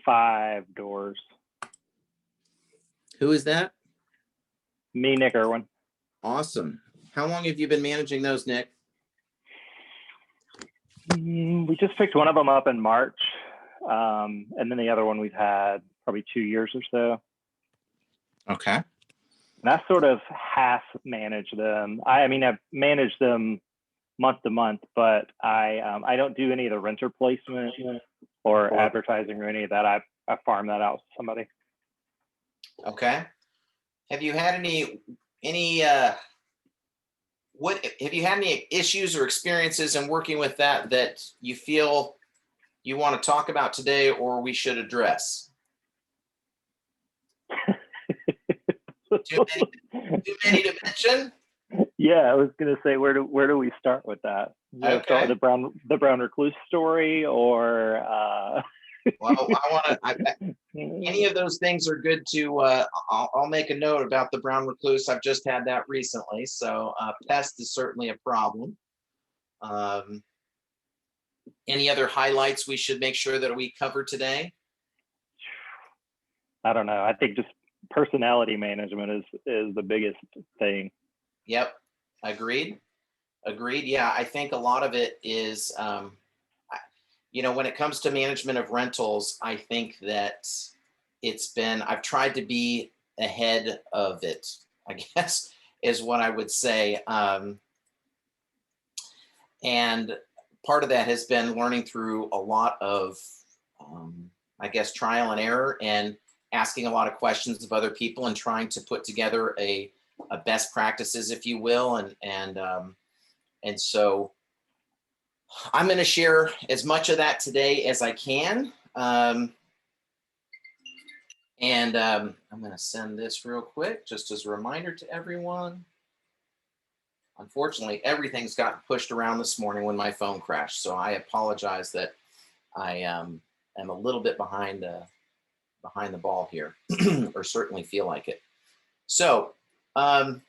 5 doors. Who is that? Me, Nick Irwin. Awesome. How long have you been managing those, Nick? We just picked one of them up in March. And then the other one we've had probably 2 years or so. Okay. And I sort of half manage them. I mean, I've managed them month to month, but I don't do any of the renter placement or advertising or any of that. I farm that out to somebody. Okay. Have you had any issues or experiences in working with that you feel you want to talk about today or we should address? Too many to mention? Yeah, I was gonna say, where do we start with that? Okay. Start with the brown recluse story, or well, any of those things are good to. I'll make a note about the brown recluse. I've just had that recently, so pest is certainly a problem. Any other highlights we should make sure that we cover today? I don't know. I think just personality management is the biggest thing. Yep. Agreed. Yeah, I think a lot of it is, when it comes to management of rentals, I think that I've tried to be ahead of it, I guess, is what I would say. And part of that has been learning through a lot of, I guess, trial and error and asking a lot of questions of other people and trying to put together a best practices, if you will. And so I'm going to share as much of that today as I can. I'm going to send this real quick, just as a reminder to everyone. Unfortunately, everything's gotten pushed around this morning when my phone crashed. So I apologize that I am a little bit behind the ball here, or certainly feel like it. So, all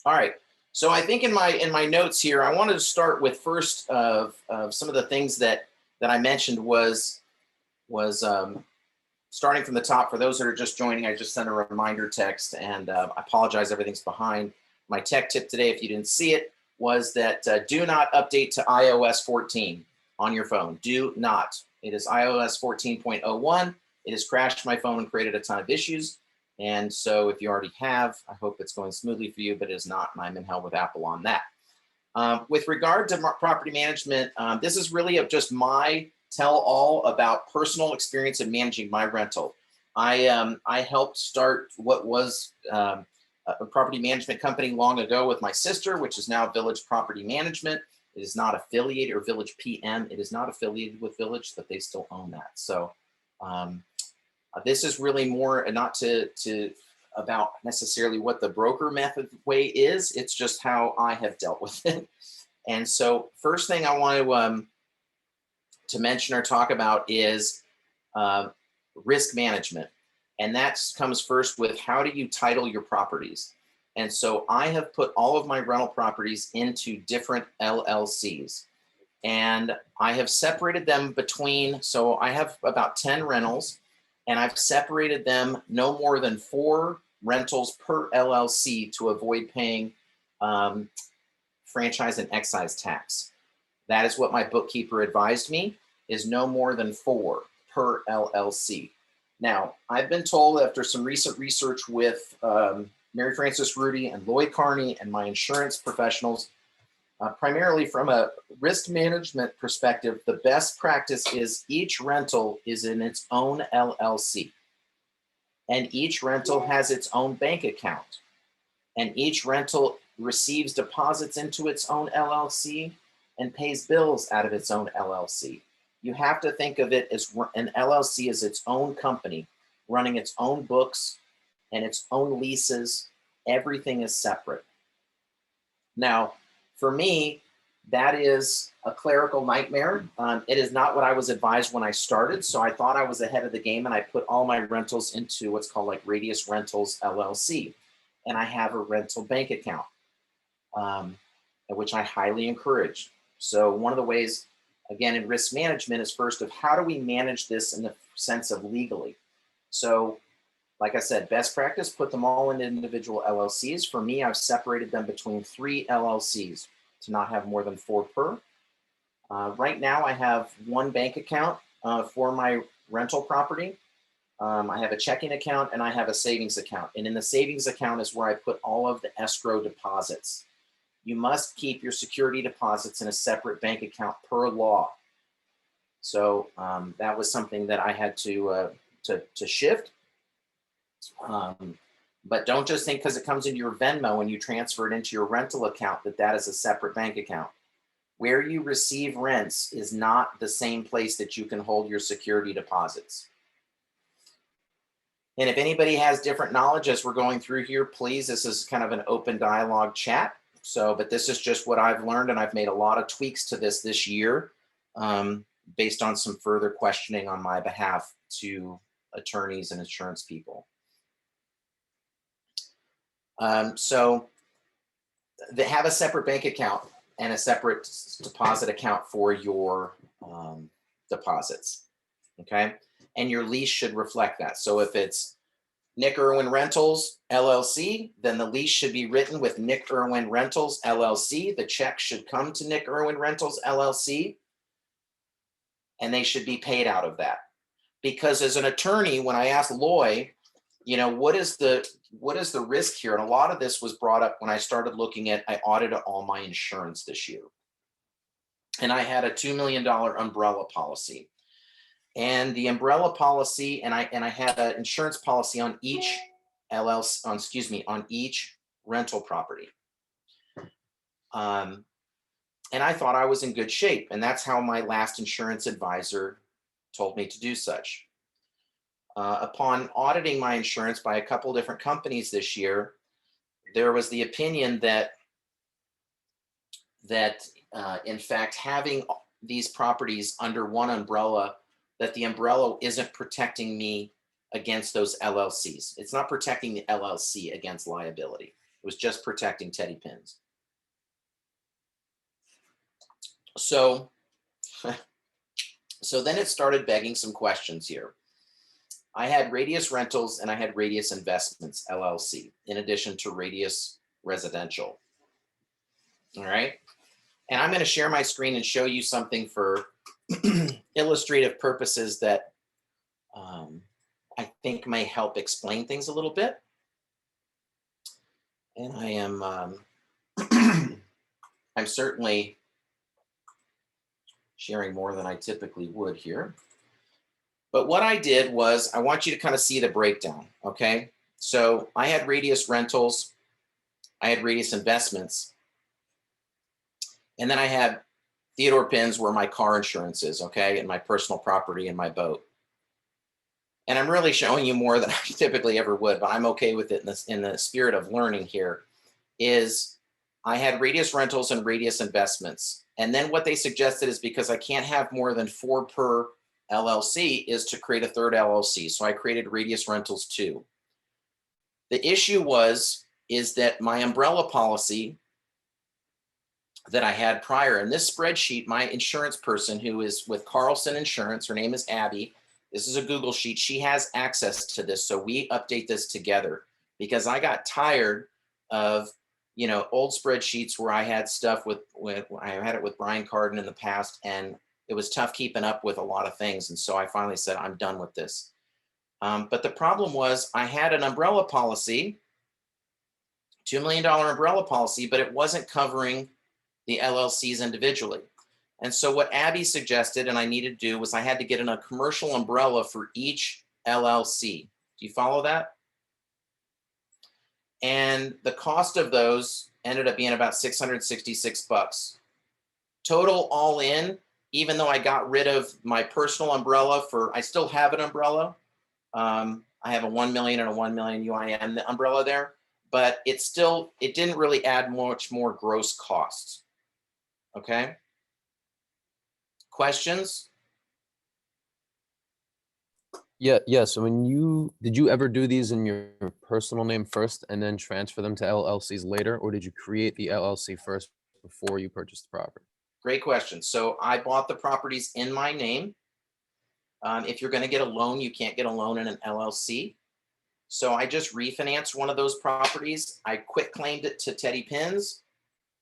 right. So I think in my notes here, I wanted to start with first of some of the things that I mentioned was starting from the top. For those that are just joining, I just sent a reminder text, and I apologize, everything's behind. My tech tip today, if you didn't see it, was that do not update to iOS 14 on your phone. Do not. It is iOS 14.01. It has crashed my phone and created a ton of issues. And so if you already have, I hope it's going smoothly for you, but it is not, and I'm in hell with Apple on that. With regard to property management, this is really just my tell-all about personal experience in managing my rental. I helped start what was a property management company long ago with my sister, which is now Village Property Management. It is not affiliated, or Village PM. It is not affiliated with Village, but they still own that. So this is really more not to about necessarily what the broker method way is. It's just how I have dealt with it. And so first thing I want to mention or talk about is risk management. And that comes first with how do you title your properties? And so I have put all of my rental properties into different LLCs. And I have separated them between, so I have about 10 rentals, and I've separated them no more than 4 rentals per LLC to avoid paying franchise and excise tax. That is what my bookkeeper advised me, is no more than 4 per LLC. Now, I've been told after some recent research with Mary Frances Rudy and Lloyd Carney and my insurance professionals, primarily from a risk management perspective, the best practice is each rental is in its own LLC. And each rental has its own bank account. And each rental receives deposits into its own LLC and pays bills out of its own LLC. You have to think of it as an LLC as its own company, running its own books and its own leases. Everything is separate. Now, for me, that is a clerical nightmare. It is not what I was advised when I started. So I thought I was ahead of the game, and I put all my rentals into what's called like Radius Rentals LLC. And I have a rental bank account, which I highly encourage. So one of the ways again, in risk management is first of how do we manage this in the sense of legally? So like I said, best practice, put them all in individual LLCs. For me, I've separated them between 3 LLCs to not have more than 4 per. Right now, I have 1 bank account for my rental property. I have a checking account and I have a savings account. And in the savings account is where I put all of the escrow deposits. You must keep your security deposits in a separate bank account per law. So that was something that I had to shift. But don't just think because it comes into your Venmo and you transfer it into your rental account that that is a separate bank account. Where you receive rents is not the same place that you can hold your security deposits. And if anybody has different knowledge as we're going through here, please, this is kind of an open dialogue chat. So, but this is just what I've learned, and I've made a lot of tweaks to this year based on some further questioning on my behalf to attorneys and insurance people. So they have a separate bank account and a separate deposit account for your deposits, okay? And your lease should reflect that. So if it's Nick Irwin Rentals, LLC, then the lease should be written with Nick Irwin Rentals, LLC. The check should come to Nick Irwin Rentals, LLC, and they should be paid out of that. Because as an attorney, when I asked Loy, you know, what is the risk here? And a lot of this was brought up when I started looking at, I audited all my insurance this year. And I had a $2 million umbrella policy. And the umbrella policy, and I had an insurance policy on each on each rental property. And I thought I was in good shape. And that's how my last insurance advisor told me to do such. Upon auditing my insurance by a couple different companies this year, there was the opinion that in fact, having these properties under one umbrella, that the umbrella isn't protecting me against those LLCs. It's not protecting the LLC against liability. It was just protecting Teddy Pins. So then it started begging some questions here. I had Radius Rentals and I had Radius Investments, LLC, in addition to Radius Residential. All right. And I'm going to share my screen and show you something for illustrative purposes that I think may help explain things a little bit. And I am, I'm certainly sharing more than I typically would here. But what I did was, I want you to kind of see the breakdown, okay? So I had Radius Rentals, I had Radius Investments, and then I had Theodore Pins where my car insurance is, okay? And my personal property and my boat. And I'm really showing you more than I typically ever would, but I'm okay with it in the spirit of learning here, is I had Radius Rentals and Radius Investments. And then what they suggested is, because I can't have more than 4 per LLC, is to create a third LLC. So I created Radius Rentals 2. The issue is that my umbrella policy that I had prior, in this spreadsheet, my insurance person who is with Carlson Insurance, her name is Abby. This is a Google sheet. She has access to this. So we update this together, because I got tired of, you know, old spreadsheets where I had stuff I had it with Brian Carden in the past, and it was tough keeping up with a lot of things. And so I finally said, I'm done with this. But the problem was, I had an umbrella policy, $2 million umbrella policy, but it wasn't covering the LLCs individually. And so what Abby suggested and I needed to do was, I had to get in a commercial umbrella for each LLC. Do you follow that? And the cost of those ended up being about $666. Total all in, even though I got rid of my personal umbrella I still have an umbrella. I have a 1 million and a 1 million UIN umbrella there, but it didn't really add much more gross costs. Okay. Questions? Yeah. So did you ever do these in your personal name first and then transfer them to LLCs later, or did you create the LLC first before you purchased the property? Great question. So I bought the properties in my name. If you're going to get a loan, you can't get a loan in an LLC. So I just refinanced one of those properties. I quit claimed it to Teddy Pins,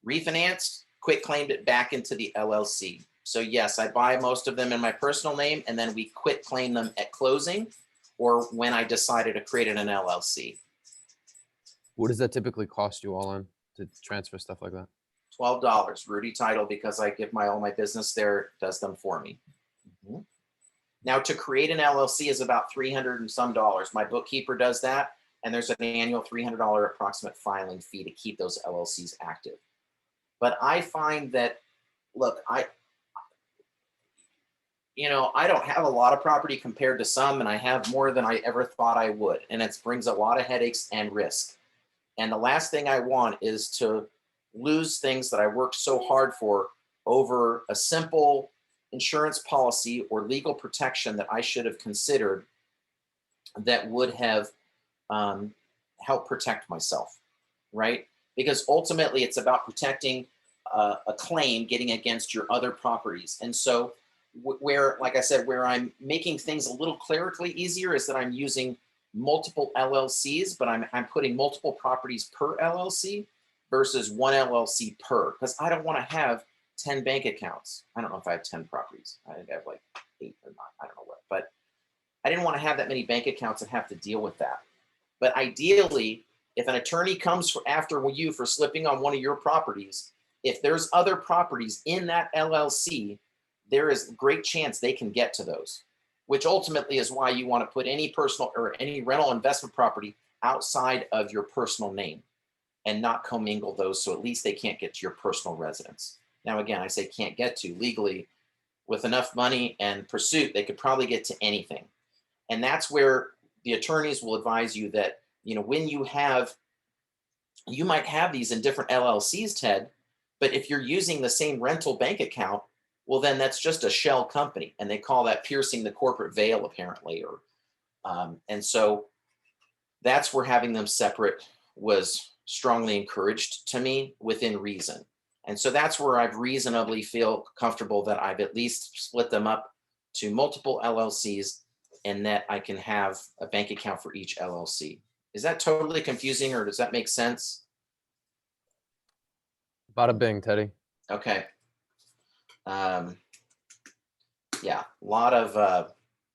refinanced, quit claimed it back into the LLC. So yes, I buy most of them in my personal name, and then we quit claim them at closing or when I decided to create an LLC. What does that typically cost you all in to transfer stuff like that? $12, Rudy Title, because I give all my business there, does them for me. Mhm. Now to create an LLC is about $300 and some dollars. My bookkeeper does that, and there's an annual $300 approximate filing fee to keep those LLCs active. But I find that, look, I don't have a lot of property compared to some, and I have more than I ever thought I would. And it brings a lot of headaches and risk. And the last thing I want is to lose things that I worked so hard for over a simple insurance policy or legal protection that I should have considered that would have helped protect myself, right? Because ultimately it's about protecting a claim getting against your other properties. And so where, like I said, where I'm making things a little clerically easier is that I'm using multiple LLCs, but I'm putting multiple properties per LLC versus one LLC per, because I don't want to have 10 bank accounts. I don't know if I have 10 properties. I think I have like 8 or 9. I don't know what, but I didn't want to have that many bank accounts and have to deal with that. But ideally, if an attorney comes after you for slipping on one of your properties, if there's other properties in that LLC, there is a great chance they can get to those, which ultimately is why you want to put any personal or any rental investment property outside of your personal name and not commingle those, so at least they can't get to your personal residence. Now, again, I say can't get to legally. With enough money and pursuit, they could probably get to anything. And that's where the attorneys will advise you that, when you might have these in different LLCs, Ted, but if you're using the same rental bank account, well, then that's just a shell company. And they call that piercing the corporate veil, apparently. And so that's where having them separate was strongly encouraged to me within reason. And so that's where I've reasonably feel comfortable that I've at least split them up to multiple LLCs and that I can have a bank account for each LLC. Is that totally confusing, or does that make sense? Bada bing, Teddy. Okay. Yeah, a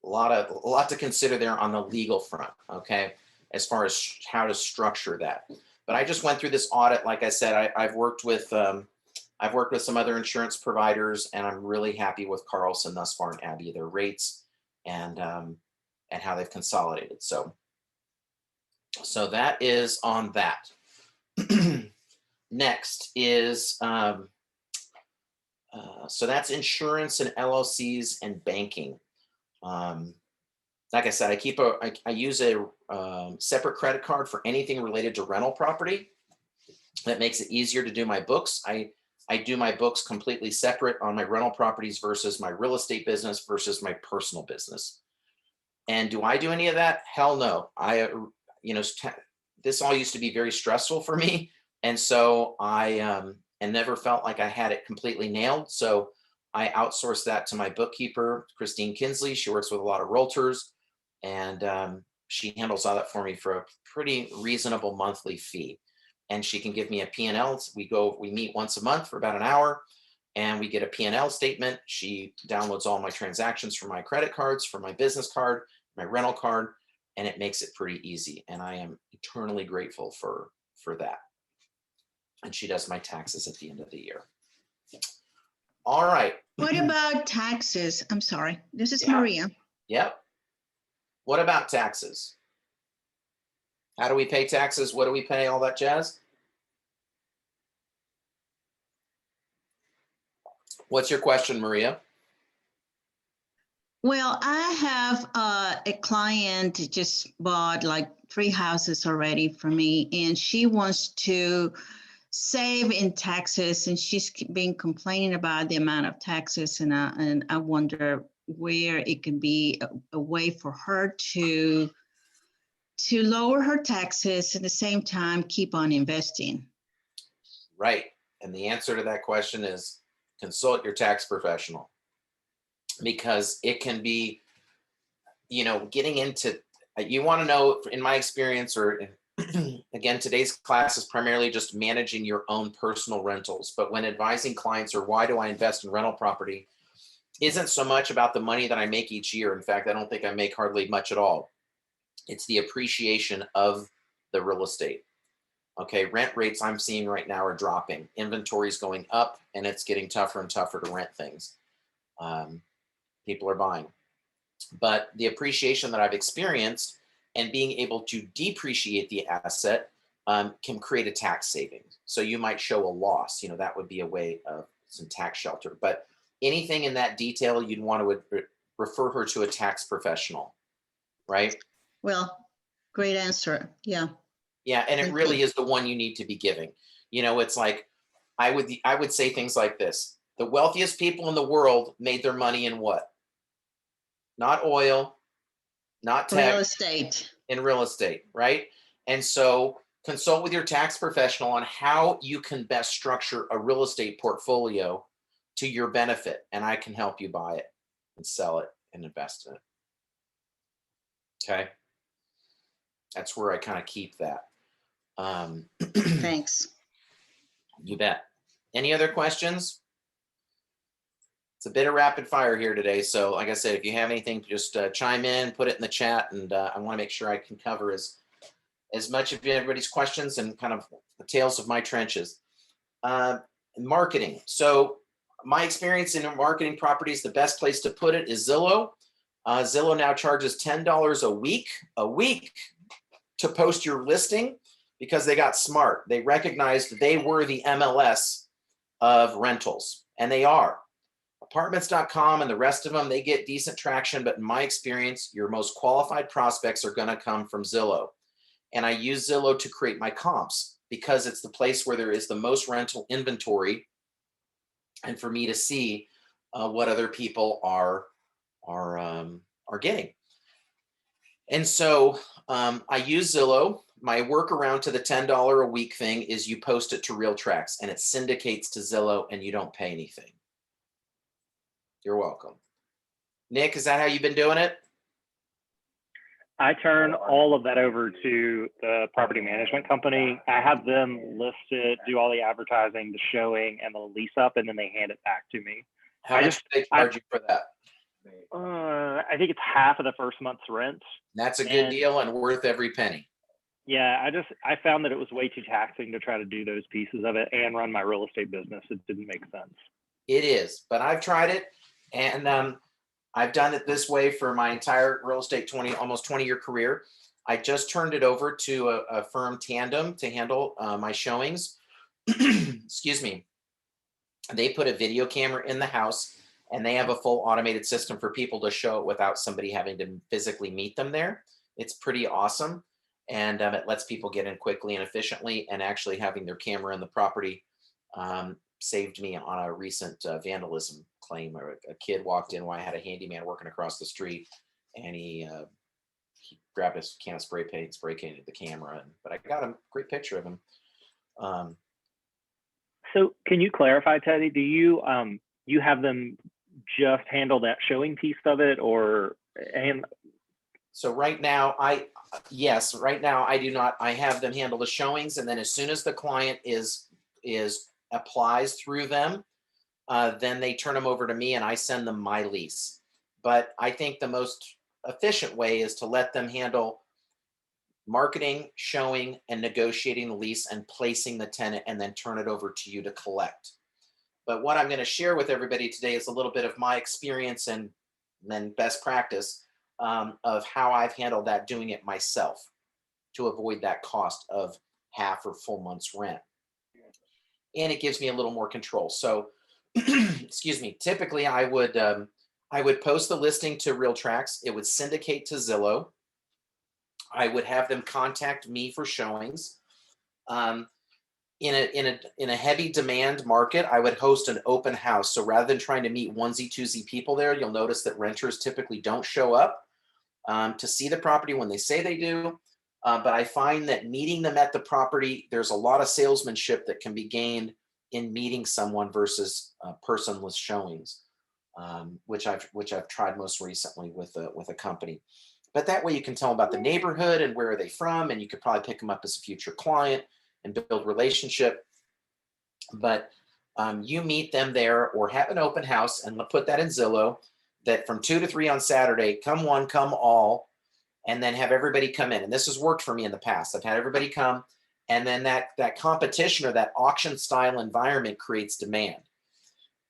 lot to consider there on the legal front. Okay, as far as how to structure that. But I just went through this audit. Like I said, I've worked with some other insurance providers, and I'm really happy with Carlson thus far and Abby, their rates and how they've consolidated. So that is on that. Next is so that's insurance and LLCs and banking. Like I said, I use a separate credit card for anything related to rental property. That makes it easier to do my books. I do my books completely separate on my rental properties versus my real estate business versus my personal business. And do I do any of that? Hell no. This all used to be very stressful for me. And so I never felt like I had it completely nailed. So I outsourced that to my bookkeeper, Christine Kinsley. She works with a lot of realtors, and she handles all that for me for a pretty reasonable monthly fee. And she can give me a P&L. We meet once a month for about an hour, and we get a P&L statement. She downloads all my transactions from my credit cards, from my business card, my rental card, and it makes it pretty easy. And I am eternally grateful for that. And she does my taxes at the end of the year. All right. What about taxes? I'm sorry. This is Yeah. Maria. Yep. What about taxes? How do we pay taxes? What do we pay? All that jazz? What's your question, Maria? Well, I have a client just bought like 3 houses already for me, and she wants to save in taxes, and she's been complaining about the amount of taxes, and I wonder where it can be a way for her to lower her taxes at the same time keep on investing. Right. And the answer to that question is consult your tax professional, because it can be, getting into, you want to know, in my experience, or again, today's class is primarily just managing your own personal rentals. But when advising clients, or why do I invest in rental property, isn't so much about the money that I make each year. In fact, I don't think I make hardly much at all. It's the appreciation of the real estate. Okay, rent rates I'm seeing right now are dropping. Inventory is going up, and it's getting tougher and tougher to rent things. People are buying. But the appreciation that I've experienced and being able to depreciate the asset can create a tax savings. So you might show a loss. That would be a way of some tax shelter. But anything in that detail, you'd want to refer her to a tax professional, right? Well, great answer. Yeah. Yeah, and it Thank really you. is the one you need to be giving. It's like, I would say things like this: the wealthiest people in the world made their money in what? Not oil, not tech, Real estate. in real estate, right? And so consult with your tax professional on how you can best structure a real estate portfolio to your benefit, and I can help you buy it and sell it and invest in it. Okay, that's where I kind of keep that. Thanks. You bet. Any other questions? It's a bit of rapid fire here today. So like I said, if you have anything, just chime in, put it in the chat, and I want to make sure I can cover as much of everybody's questions and kind of the tales of my trenches. Marketing. So my experience in marketing properties, the best place to put it is Zillow. Zillow now charges $10 a week to post your listing, because they got smart. They recognized they were the MLS of rentals, and they are. Apartments.com and the rest of them, they get decent traction, but in my experience, your most qualified prospects are going to come from Zillow. And I use Zillow to create my comps, because it's the place where there is the most rental inventory, and for me to see what other people are getting. And so I use Zillow. My workaround to the $10 a week thing is you post it to RealTrax, and it syndicates to Zillow, and you don't pay anything. You're welcome. Nick, is that how you've been doing it? I turn all of that over to the property management company. I have them list it, do all the advertising, the showing, and the lease up, and then they hand it back to me. How much do they charge you for that? I think it's half of the first month's rent. That's a good deal and worth every penny. Yeah, I found that it was way too taxing to try to do those pieces of it and run my real estate business. It didn't make sense. It is, but I've tried it, and I've done it this way for my entire real estate almost 20-year career. I just turned it over to a firm, Tandem, to handle my showings. Excuse me. They put a video camera in the house, and they have a full automated system for people to show it without somebody having to physically meet them there. It's pretty awesome. And it lets people get in quickly and efficiently, and actually having their camera in the property saved me on a recent vandalism claim, where a kid walked in while I had a handyman working across the street, and he grabbed a can of spray paint, spray painted the camera, but I got a great picture of him. So can you clarify, Teddy, do you have them just handle that showing piece of it, or? So right now, right now I do not. I have them handle the showings, and then as soon as the client applies through them, then they turn them over to me, and I send them my lease. But I think the most efficient way is to let them handle marketing, showing, and negotiating the lease and placing the tenant, and then turn it over to you to collect. But what I'm going to share with everybody today is a little bit of my experience and then best practice of how I've handled that, doing it myself, to avoid that cost of half or full month's rent. And it gives me a little more control. So, excuse me, typically I would post the listing to RealTrax. It would syndicate to Zillow. I would have them contact me for showings. In a heavy demand market, I would host an open house. So rather than trying to meet onesie-twosie people there, you'll notice that renters typically don't show up to see the property when they say they do. But I find that meeting them at the property, there's a lot of salesmanship that can be gained in meeting someone versus personless showings, which I've tried most recently with a company. But that way you can tell them about the neighborhood and where are they from, and you could probably pick them up as a future client and build relationship. But you meet them there or have an open house, and put that in Zillow, that from 2 to 3 on Saturday, come one, come all, and then have everybody come in. And this has worked for me in the past. I've had everybody come, and then that competition or that auction style environment creates demand.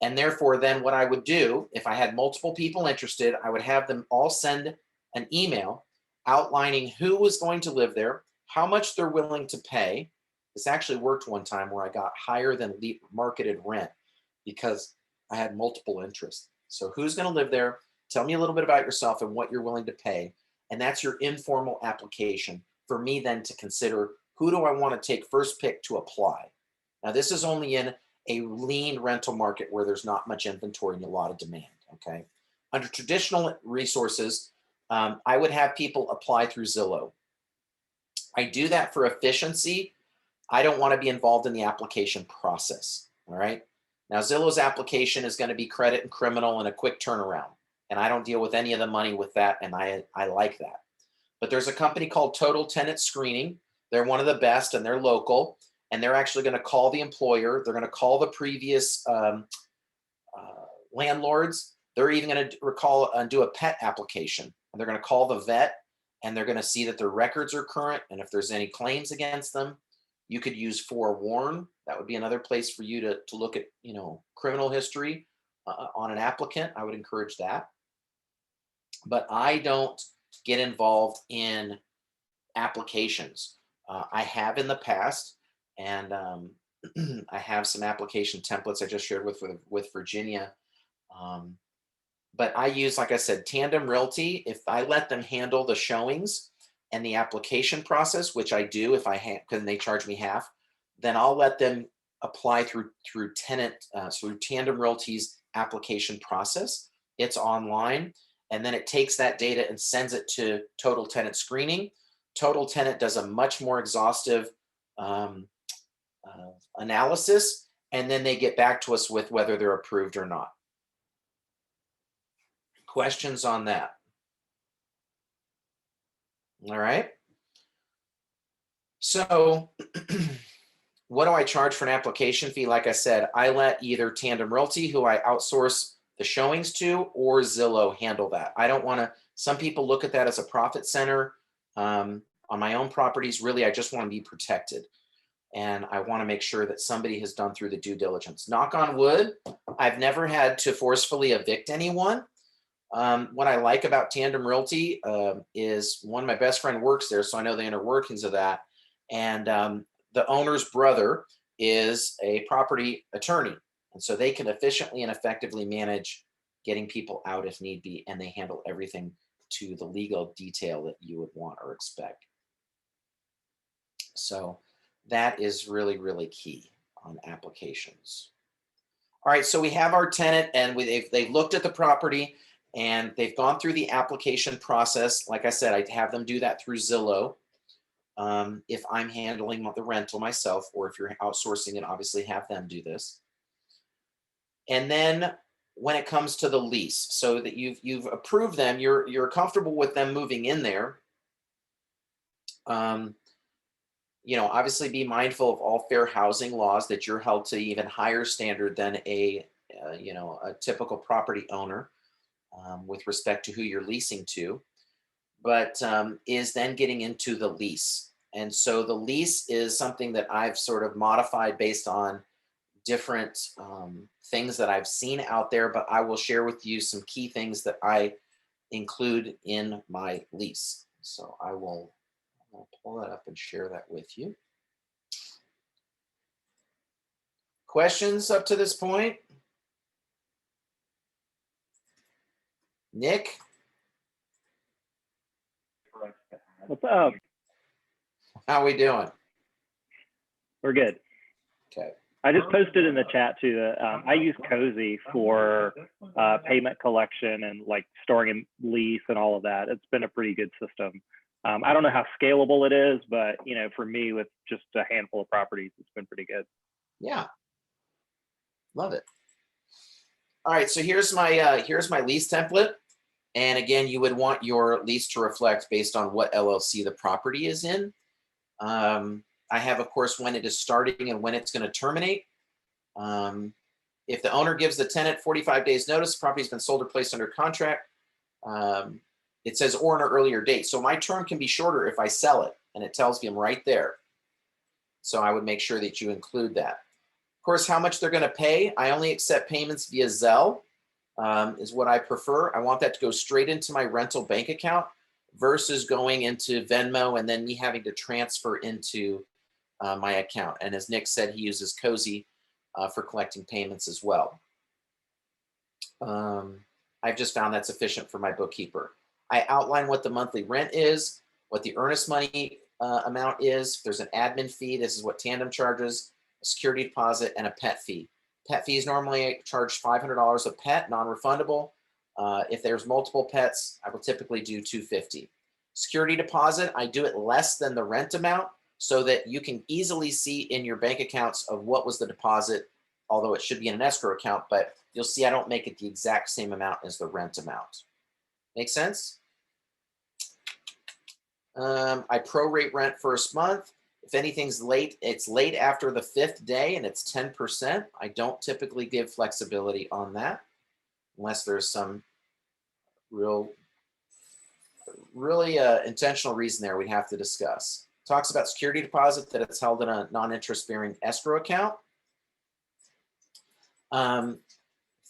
And therefore, then what I would do, if I had multiple people interested, I would have them all send an email outlining who was going to live there, how much they're willing to pay. This actually worked one time where I got higher than marketed rent because I had multiple interests. So who's going to live there? Tell me a little bit about yourself and what you're willing to pay. And that's your informal application for me then to consider, who do I want to take first pick to apply? Now, this is only in a lean rental market where there's not much inventory and a lot of demand, okay? Under traditional resources, I would have people apply through Zillow. I do that for efficiency. I don't want to be involved in the application process, all right? Now, Zillow's application is going to be credit and criminal and a quick turnaround, and I don't deal with any of the money with that, and I like that. But there's a company called Total Tenant Screening. They're one of the best, and they're local, and they're actually going to call the employer. They're going to call the previous landlords. They're even going to recall and do a pet application, and they're going to call the vet, and they're going to see that their records are current, and if there's any claims against them. You could use Forewarn. That would be another place for you to look at, criminal history on an applicant. I would encourage that. But I don't get involved in applications. I have in the past, and I have some application templates I just shared with Virginia. But I use, like I said, Tandem Realty. If I let them handle the showings and the application process, which I do if I have, because they charge me half, then I'll let them apply through Tandem Realty's application process. It's online, and then it takes that data and sends it to Total Tenant Screening. Total Tenant does a much more exhaustive analysis, and then they get back to us with whether they're approved or not. Questions on that? All right. So what do I charge for an application fee? Like I said, I let either Tandem Realty, who I outsource the showings to, or Zillow handle that. I don't want to, some people look at that as a profit center. On my own properties, really, I just want to be protected. And I want to make sure that somebody has done through the due diligence. Knock on wood, I've never had to forcefully evict anyone. What I like about Tandem Realty is one of my best friend works there, so I know the inner workings of that. And the owner's brother is a property attorney. And so they can efficiently and effectively manage getting people out if need be, and they handle everything to the legal detail that you would want or expect. So that is really, really key on applications. All right, so we have our tenant, and they've looked at the property, and they've gone through the application process. Like I said, I have them do that through Zillow. If I'm handling the rental myself, or if you're outsourcing it, obviously have them do this. And then when it comes to the lease, so that you've approved them, you're comfortable with them moving in there. Obviously be mindful of all fair housing laws, that you're held to even higher standard than a typical property owner with respect to who you're leasing to. But is then getting into the lease. And so the lease is something that I've sort of modified based on different things that I've seen out there, but I will share with you some key things that I include in my lease. So I'll pull that up and share that with you. Questions up to this point? Nick? What's up? How we doing? We're good. Okay. I just posted in the chat too that I use Cozy for payment collection and like storing a lease and all of that. It's been a pretty good system. I don't know how scalable it is, but for me, with just a handful of properties, it's been pretty good. Yeah. Love it. All right, so here's my lease template. And again, you would want your lease to reflect based on what LLC the property is in. I have, of course, when it is starting and when it's going to terminate. If the owner gives the tenant 45 days notice, the property's been sold or placed under contract. It says or an earlier date. So my term can be shorter if I sell it, and it tells me I'm right there. So I would make sure that you include that. Of course, how much they're going to pay. I only accept payments via Zelle, is what I prefer. I want that to go straight into my rental bank account versus going into Venmo and then me having to transfer into my account. And as Nick said, he uses Cozy for collecting payments as well. I've just found that's efficient for my bookkeeper. I outline what the monthly rent is, what the earnest money amount is. If there's an admin fee, this is what Tandem charges, a security deposit, and a pet fee. Pet fees normally charge $500 a pet, non-refundable. If there's multiple pets, I will typically do $250. Security deposit, I do it less than the rent amount so that you can easily see in your bank accounts of what was the deposit, although it should be in an escrow account, but you'll see I don't make it the exact same amount as the rent amount. Make sense? I prorate rent first month. If anything's late, it's late after the 5th day and it's 10%. I don't typically give flexibility on that unless there's some really intentional reason there we'd have to discuss. Talks about security deposit, that it's held in a non-interest bearing escrow account.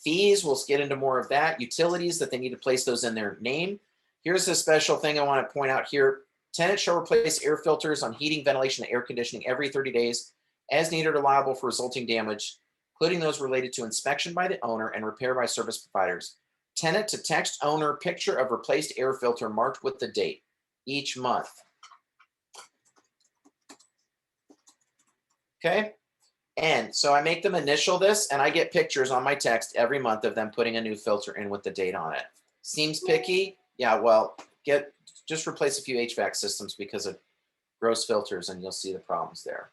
Fees, we'll get into more of that. Utilities, that they need to place those in their name. Here's a special thing I want to point out here. Tenants shall replace air filters on heating, ventilation, and air conditioning every 30 days as needed or liable for resulting damage, including those related to inspection by the owner and repair by service providers. Tenant to text owner picture of replaced air filter marked with the date each month. Okay. And so I make them initial this, and I get pictures on my text every month of them putting a new filter in with the date on it. Seems picky? Yeah, well, just replace a few HVAC systems because of gross filters and you'll see the problems there.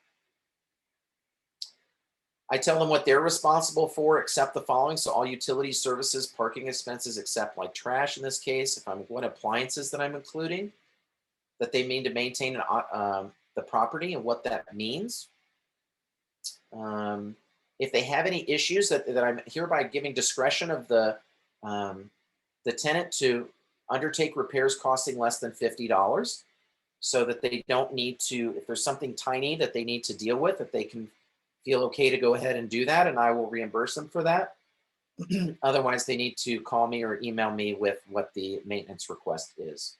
I tell them what they're responsible for, except the following. So all utilities, services, parking expenses, except like trash in this case, if I'm what appliances that I'm including, that they mean to maintain the property and what that means. If they have any issues that I'm hereby giving discretion of the tenant to undertake repairs costing less than $50 so that they don't need to, if there's something tiny that they need to deal with, that they can feel okay to go ahead and do that, and I will reimburse them for that. Otherwise, they need to call me or email me with what the maintenance request is.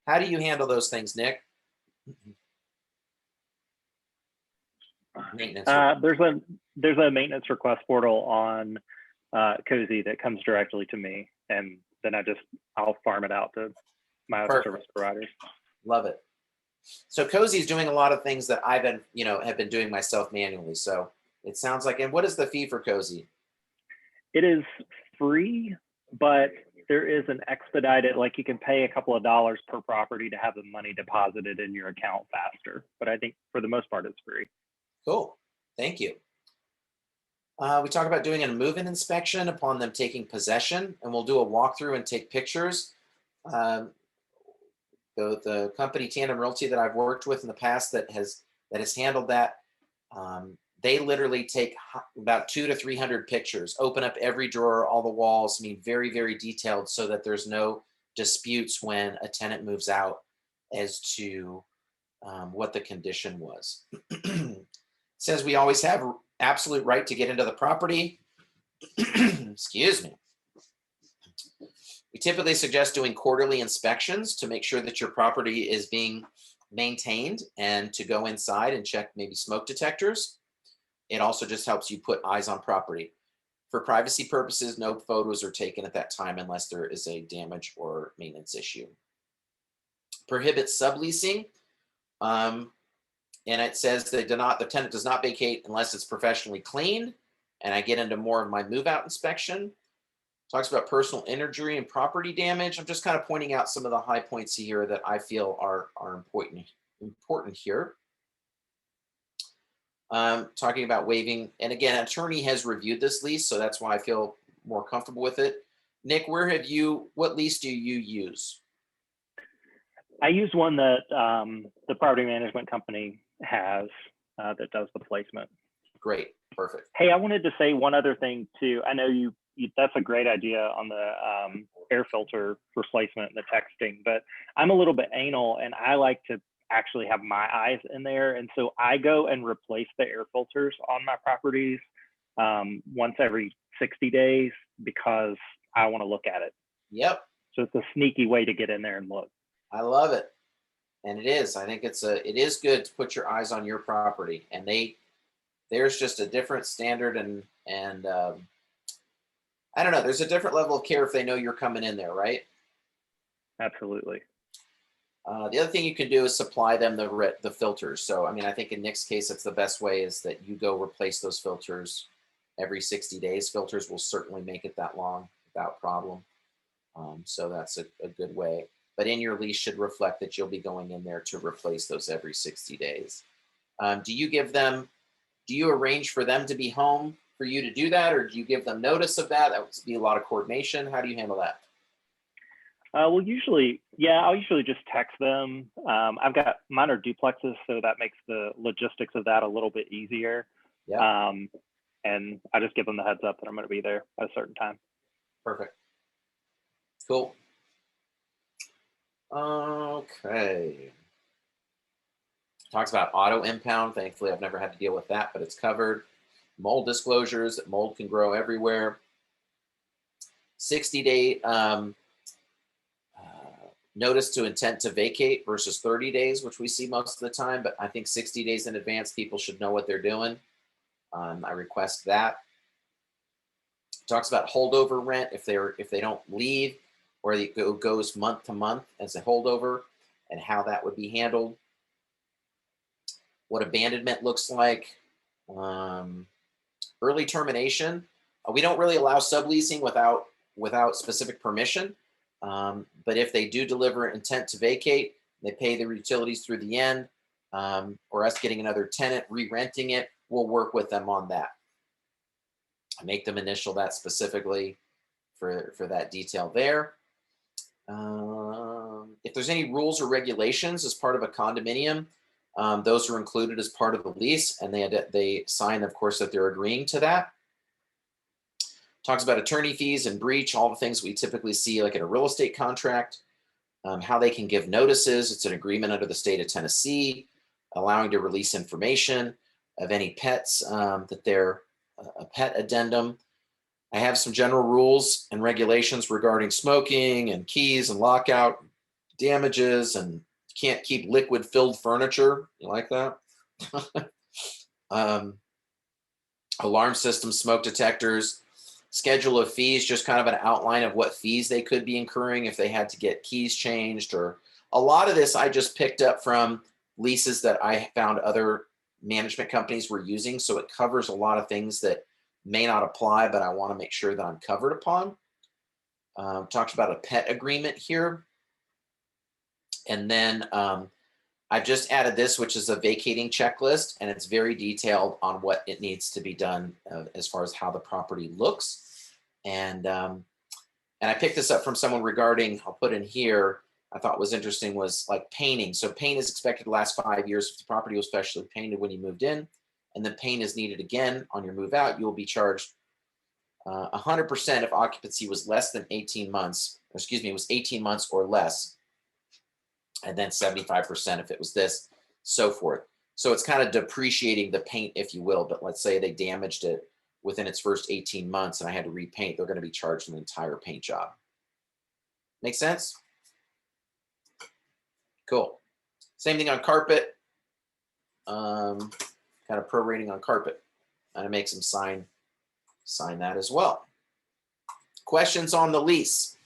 How do you handle those things, Nick? Maintenance. There's a maintenance request portal on Cozy that comes directly to me, and then I'll farm it out to my other service providers. Love it. So Cozy is doing a lot of things that I've been, have been doing myself manually. So it sounds like, and what is the fee for Cozy? It is free, but there is an expedited, like you can pay a couple of dollars per property to have the money deposited in your account faster. But I think for the most part, it's free. Cool. Thank you. We talk about doing a move-in inspection upon them taking possession, and we'll do a walkthrough and take pictures. The company Tandem Realty that I've worked with in the past that has handled that, they literally take about 200 to 300 pictures, open up every drawer, all the walls. I mean, very, very detailed so that there's no disputes when a tenant moves out as to what the condition was. It says we always have absolute right to get into the property. Excuse me. We typically suggest doing quarterly inspections to make sure that your property is being maintained and to go inside and check maybe smoke detectors. It also just helps you put eyes on property. For privacy purposes, no photos are taken at that time unless there is a damage or maintenance issue. Prohibit subleasing. And it says the tenant does not vacate unless it's professionally cleaned. And I get into more of my move-out inspection. Talks about personal injury and property damage. I'm just kind of pointing out some of the high points here that I feel are important here. talking about waiving. And again, an attorney has reviewed this lease, so that's why I feel more comfortable with it. Nick, what lease do you use? I use one that the property management company has that does the placement. Great, perfect. Hey, I wanted to say one other thing too. I know you that's a great idea on the air filter replacement and the texting, but I'm a little bit anal and I like to actually have my eyes in there. And so I go and replace the air filters on my properties once every 60 days because I want to look at it. Yep. So it's a sneaky way to get in there and look. I love it. And it is. I think it is good to put your eyes on your property, and there's just a different standard and I don't know, there's a different level of care if they know you're coming in there, right? Absolutely. The other thing you can do is supply them the filters. So, I mean, I think in Nick's case, it's the best way is that you go replace those filters every 60 days. Filters will certainly make it that long without problem. So that's a good way. But in your lease should reflect that you'll be going in there to replace those every 60 days. Do you arrange for them to be home for you to do that, or do you give them notice of that? That would be a lot of coordination. How do you handle that? Well, I'll usually just text them. I've got mine are duplexes, so that makes the logistics of that a little bit easier. Yeah. And I just give them the heads up that I'm going to be there at a certain time. Perfect. Cool. Okay. Talks about auto impound. Thankfully, I've never had to deal with that, but it's covered. Mold disclosures, that mold can grow everywhere. 60-day notice to intent to vacate versus 30 days, which we see most of the time, but I think 60 days in advance, people should know what they're doing. I request that. Talks about holdover rent if they don't leave, or it goes month to month as a holdover, and how that would be handled. What abandonment looks like. Early termination. We don't really allow subleasing without specific permission. But if they do deliver intent to vacate, they pay their utilities through the end, or us getting another tenant, re-renting it, we'll work with them on that. I make them initial that specifically for that detail there. If there's any rules or regulations as part of a condominium, those are included as part of the lease, and they sign, of course, that they're agreeing to that. Talks about attorney fees and breach, all the things we typically see like in a real estate contract, how they can give notices. It's an agreement under the state of Tennessee, allowing to release information of any pets, that they're a pet addendum. I have some general rules and regulations regarding smoking and keys and lockout damages, and can't keep liquid filled furniture. You like that? Alarm system, smoke detectors, schedule of fees, just kind of an outline of what fees they could be incurring if they had to get keys changed. Or a lot of this I just picked up from leases that I found other management companies were using. So it covers a lot of things that may not apply, but I want to make sure that I'm covered upon. Talks about a pet agreement here. And then I've just added this, which is a vacating checklist, and it's very detailed on what it needs to be done as far as how the property looks. And I picked this up from someone regarding, I'll put in here, I thought was interesting, was like painting. So paint is expected to last 5 years if the property was specially painted when you moved in, and then paint is needed again on your move out. You will be charged 100% if occupancy was less than 18 months, or excuse me, it was 18 months or less. And then 75% if it was this, so forth. So it's kind of depreciating the paint, if you will, but let's say they damaged it within its first 18 months and I had to repaint, they're going to be charged an entire paint job. Make sense? Cool. Same thing on carpet. Kind of prorating on carpet. And it makes them sign that as well. Questions on the lease?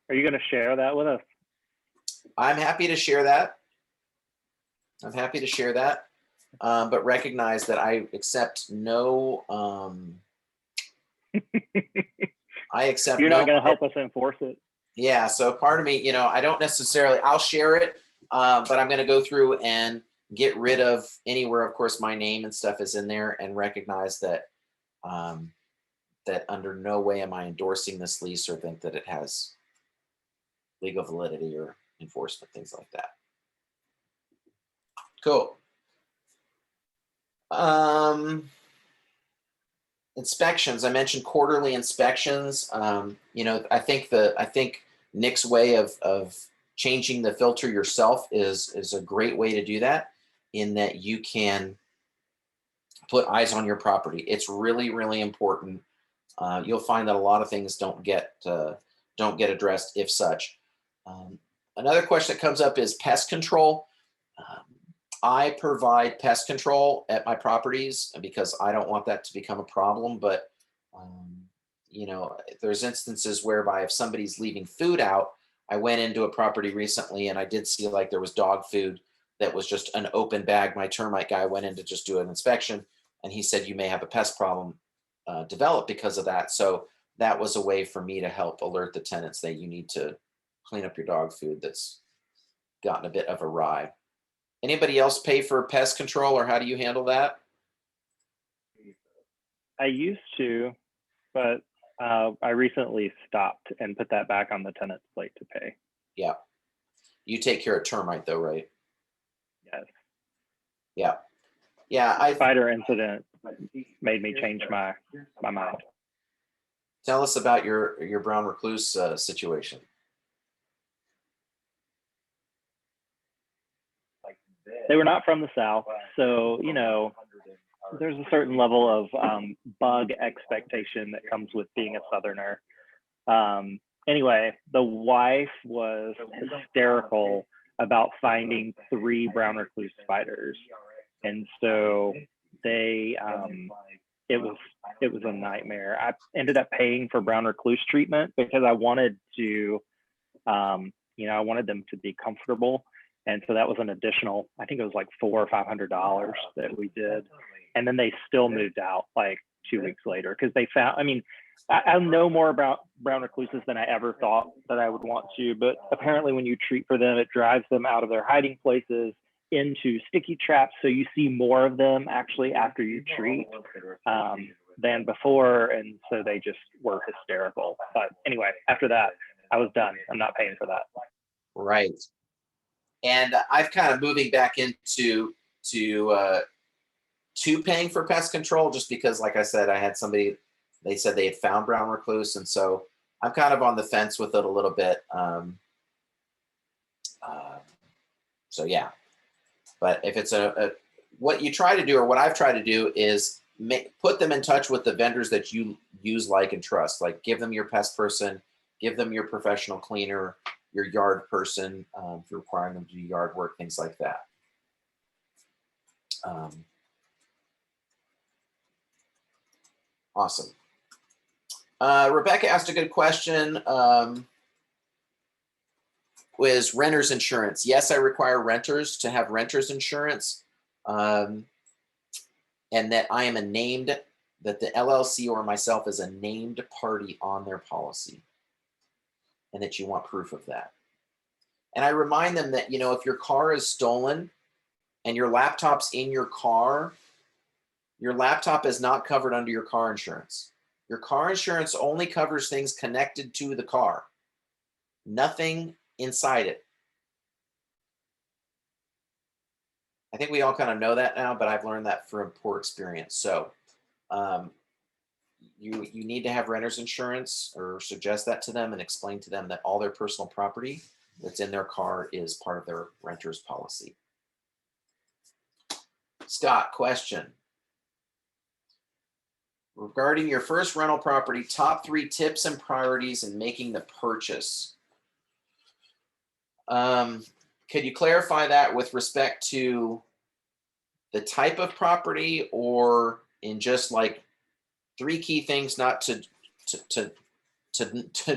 Are you going to share that with us? I'm happy to share that. But recognize that I accept no. I accept. You're not going to help us enforce it. Yeah. So part of me, I don't necessarily. I'll share it, but I'm going to go through and get rid of anywhere, of course, my name and stuff is in there, and recognize that that under no way am I endorsing this lease or think that it has legal validity or enforcement, things like that. Cool. Inspections. I mentioned quarterly inspections. You know, I think Nick's way of changing the filter yourself is a great way to do that, in that you can put eyes on your property. It's really, really important. You'll find that a lot of things don't get addressed, if such. Another question that comes up is pest control. I provide pest control at my properties because I don't want that to become a problem. But you know, there's instances whereby if somebody's leaving food out, I went into a property recently and I did see like there was dog food that was just an open bag. My termite guy went in to just do an inspection, and he said, you may have a pest problem develop because of that. So that was a way for me to help alert the tenants that you need to clean up your dog food that's gotten a bit of awry. Anybody else pay for pest control, or how do you handle that? I used to, but I recently stopped and put that back on the tenant's plate to pay. Yeah. You take care of termite though, right? Yes. Yeah. Yeah. Spider incident made me change my mind. Tell us about your brown recluse situation. They were not from the South, so, you know, there's a certain level of bug expectation that comes with being a Southerner. Anyway, the wife was hysterical about finding 3 brown recluse spiders. And so they, it was a nightmare. I ended up paying for brown recluse treatment because I wanted to, you know, I wanted them to be comfortable. And so that was an additional, I think it was like $400 or $500 that we did. And then they still moved out like 2 weeks later because they found, I mean, I know more about brown recluses than I ever thought that I would want to, but apparently when you treat for them, it drives them out of their hiding places into sticky traps. So you see more of them actually after you treat than before. And so they just were hysterical. But anyway, after that, I was done. I'm not paying for that. Right. And I've kind of moving back into paying for pest control, just because, like I said, I had somebody, they said they had found brown recluse. And so I'm kind of on the fence with it a little bit. So yeah, but if it's what you try to do, or what I've tried to do, is put them in touch with the vendors that you use, like, and trust. Like, give them your pest person, give them your professional cleaner, your yard person, if you're requiring them to do yard work, things like that. Awesome. Rebecca asked a good question. Was renter's insurance? Yes, I require renters to have renter's insurance, and that I am that the LLC or myself is a named party on their policy, and that you want proof of that. And I remind them that, you know, if your car is stolen and your laptop's in your car, your laptop is not covered under your car insurance. Your car insurance only covers things connected to the car, nothing inside it. I think we all kind of know that now, but I've learned that from poor experience. So you need to have renter's insurance, or suggest that to them and explain to them that all their personal property that's in their car is part of their renter's policy. Scott, question. Regarding your first rental property, top 3 tips and priorities in making the purchase. Could you clarify that with respect to the type of property, or in just like 3 key things not to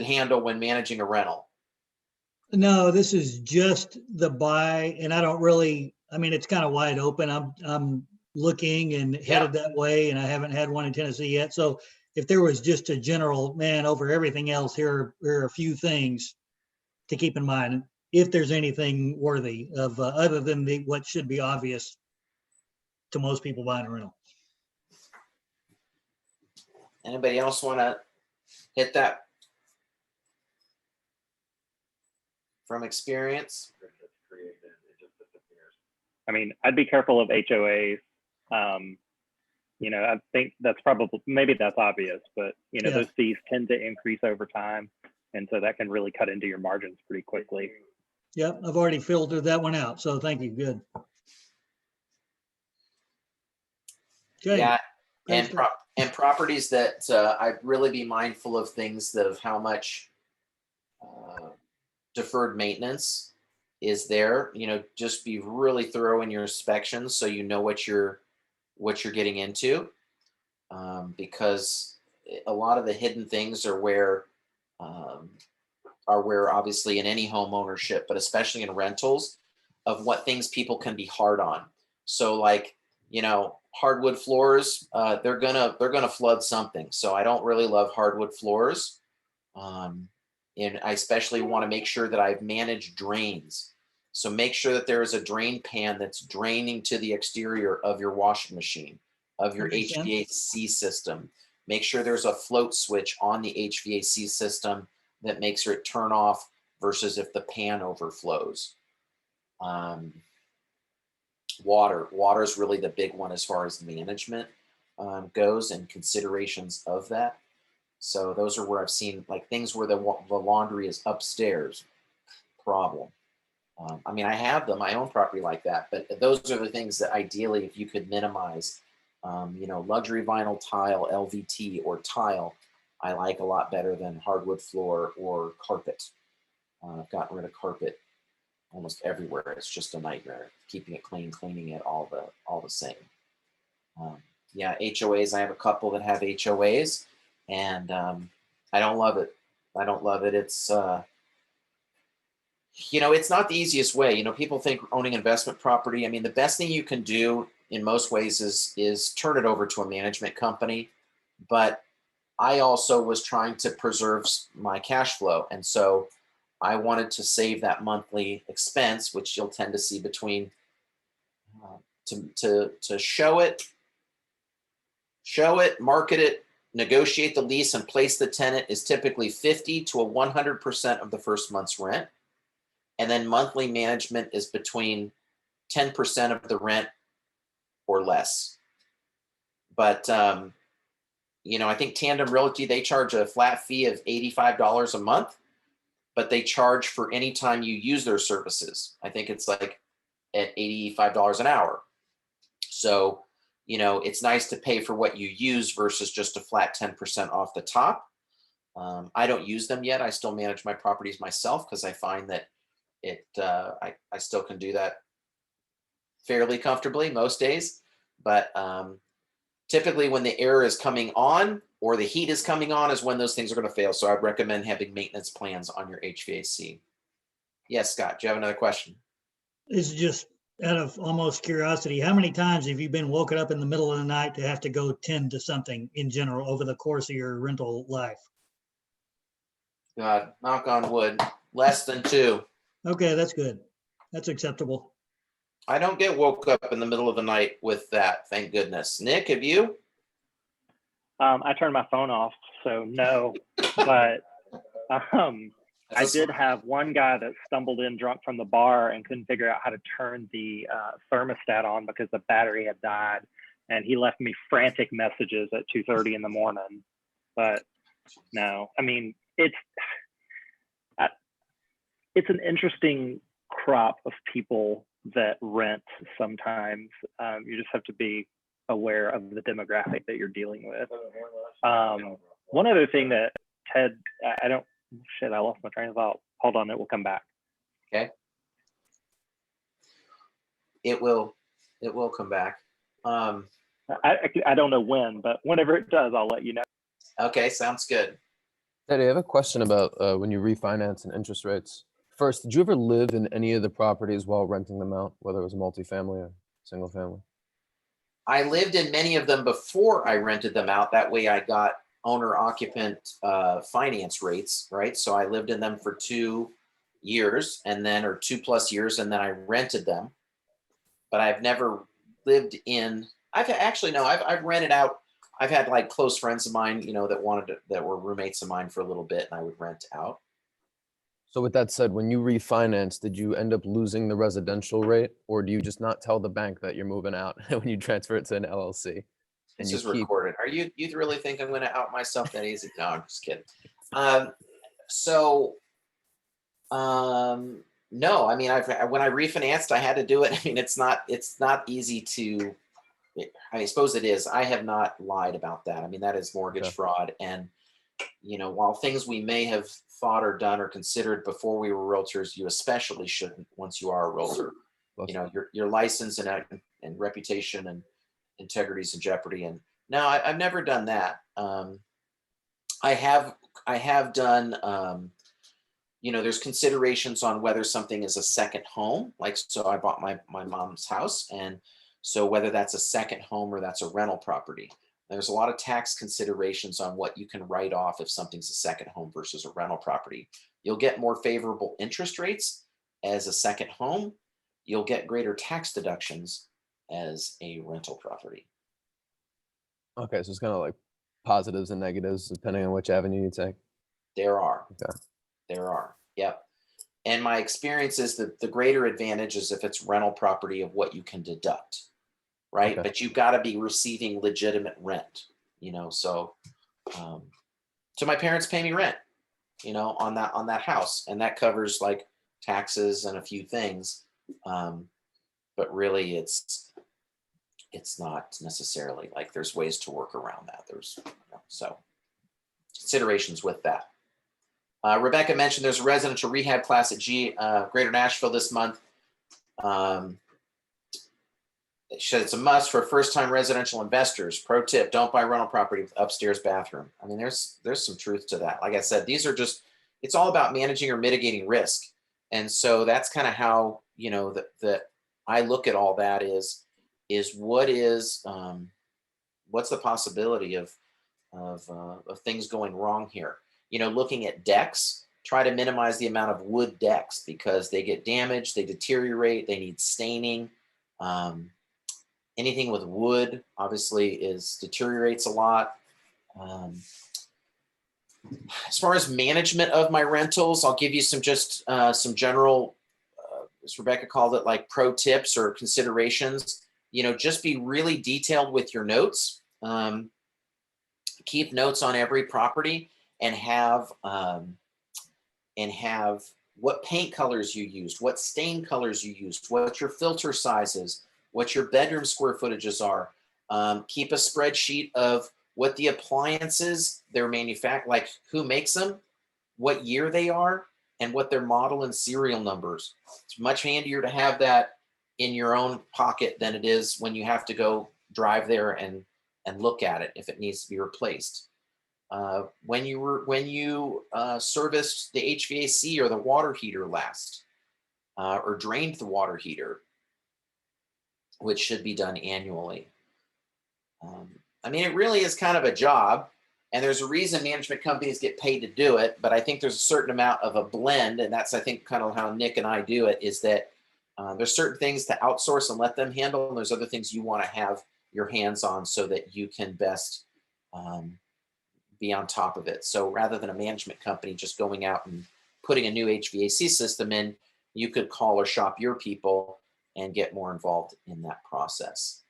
handle when managing a rental? No, this is just the buy, and I don't really, I mean, it's kind of wide open. I'm looking and headed that way, and I haven't had one in Tennessee yet. So if there was just a general, man, over everything else, here are a few things to keep in mind. if there's anything worthy of, other than what should be obvious to most people buying a rental. Anybody else want to hit that from experience? I mean, I'd be careful of HOAs. You know, I think that's probably, maybe that's obvious, but you know, Yeah. those fees tend to increase over time. And so that can really cut into your margins pretty quickly. Yep, I've already filtered that one out. So thank you. Good. Okay. Yeah, Great and stuff. and properties that I'd really be mindful of things that of how much deferred maintenance is there. You know, just be really thorough in your inspections so you know what you're getting into, because a lot of the hidden things are where obviously in any home ownership, but especially in rentals, of what things people can be hard on. So like, you know, hardwood floors, they're gonna flood something. So I don't really love hardwood floors. And I especially want to make sure that I've managed drains. So make sure that there is a drain pan that's draining to the exterior of your washing machine, of your That makes sense. HVAC system. Make sure there's a float switch on the HVAC system that makes it turn off versus if the pan overflows. Water is really the big one as far as management goes and considerations of that. So those are where I've seen like things where the laundry is upstairs, problem. I mean, I have my own property like that, but those are the things that ideally, if you could minimize, you know, luxury vinyl tile, LVT or tile, I like a lot better than hardwood floor or carpet. I've gotten rid of carpet almost everywhere. It's just a nightmare keeping it clean, cleaning it all the same. Yeah, HOAs. I have a couple that have HOAs, and I don't love it. I don't love it. It's you know, it's not the easiest way. You know, people think owning investment property. I mean, the best thing you can do in most ways is turn it over to a management company. But I also was trying to preserve my cash flow, and so I wanted to save that monthly expense, which you'll tend to see between to show it, market it, negotiate the lease, and place the tenant is typically 50 to 100% of the first month's rent. And then monthly management is between 10% of the rent or less. But, you know, I think Tandem Realty, they charge a flat fee of $85 a month, but they charge for any time you use their services. I think it's like at $85 an hour. So, you know, it's nice to pay for what you use versus just a flat 10% off the top. I don't use them yet. I still manage my properties myself because I find that I still can do that fairly comfortably most days. But typically when the air is coming on or the heat is coming on is when those things are going to fail. So I'd recommend having maintenance plans on your HVAC. Yes, Scott, do you have another question? It's just out of almost curiosity. How many times have you been woken up in the middle of the night to have to go tend to something in general over the course of your rental life? God, knock on wood, less than 2. Okay, that's good. That's acceptable. I don't get woke up in the middle of the night with that, thank goodness. Nick, have you? I turned my phone off, so no. But I did have one guy that stumbled in drunk from the bar and couldn't figure out how to turn the thermostat on because the battery had died, and he left me frantic messages at 2:30 in the morning. But no, I mean it's an interesting crop of people that rent sometimes. You just have to be aware of the demographic that you're dealing with. One other thing that Ted, I lost my train of thought. Hold on, it will come back. Okay. It will come back. I don't know when, but whenever it does, I'll let you know. Okay, sounds good. Eddie, I have a question about when you refinance and interest rates. First, did you ever live in any of the properties while renting them out, whether it was multifamily or single family? I lived in many of them before I rented them out. That way I got owner occupant finance rates, right? So I lived in them for 2 years and then, or 2+ years, and then I rented them. But I've never lived in, I've actually, no, I've rented out. I've had like close friends of mine, that were roommates of mine for a little bit, and I would rent out. So with that said, when you refinance, did you end up losing the residential rate, or do you just not tell the bank that you're moving out when you transfer it to an LLC? This you is recorded. Are you really think I'm going to out myself that easy? No, I'm just kidding. No, I mean, when I refinanced, I had to do it. I mean, it's not easy to, I suppose it is. I have not lied about that. I mean, that is mortgage fraud. And, while things we may have thought or done or considered before we were realtors, you especially shouldn't once you are a realtor. Your license and reputation and integrity is in jeopardy. And no, I've never done that. I have done, there's considerations on whether something is a second home. Like, so I bought my mom's house. And so whether that's a second home or that's a rental property, there's a lot of tax considerations on what you can write off if something's a second home versus a rental property. You'll get more favorable interest rates as a second home. You'll get greater tax deductions as a rental property. Okay, so it's kind of like positives and negatives depending on which avenue you take. There are. Okay. There are. Yep. And my experience is that the greater advantage is if it's rental property of what you can deduct, right? Okay. But you've got to be receiving legitimate rent, so my parents pay me rent, on that house, and that covers like taxes and a few things. But really it's not necessarily like there's ways to work around that. There's, so considerations with that. Rebecca mentioned there's a residential rehab class at Greater Nashville this month. She said it's a must for first-time residential investors. Pro tip, don't buy rental property with upstairs bathroom. I mean, there's some truth to that. Like I said, these are just, it's all about managing or mitigating risk. And so that's kind of how, that I look at all that is what's the possibility of things going wrong here? Looking at decks, try to minimize the amount of wood decks because they get damaged, they deteriorate, they need staining. Anything with wood obviously deteriorates a lot. As far as management of my rentals, I'll give you some general, as Rebecca called it, like pro tips or considerations. Just be really detailed with your notes. Keep notes on every property and have what paint colors you used, what stain colors you used, what your filter sizes, what your bedroom square footages are. Keep a spreadsheet of what the appliances they're manufactured, like who makes them, what year they are, and what their model and serial numbers. It's much handier to have that in your own pocket than it is when you have to go drive there and look at it if it needs to be replaced. When you serviced the HVAC or the water heater last, or drained the water heater, which should be done annually. I mean, it really is kind of a job, and there's a reason management companies get paid to do it, but I think there's a certain amount of a blend, and that's, I think, kind of how Nick and I do it, is that there's certain things to outsource and let them handle, and there's other things you want to have your hands on so that you can best be on top of it. So rather than a management company just going out and putting a new HVAC system in, you could call or shop your people and get more involved in that process.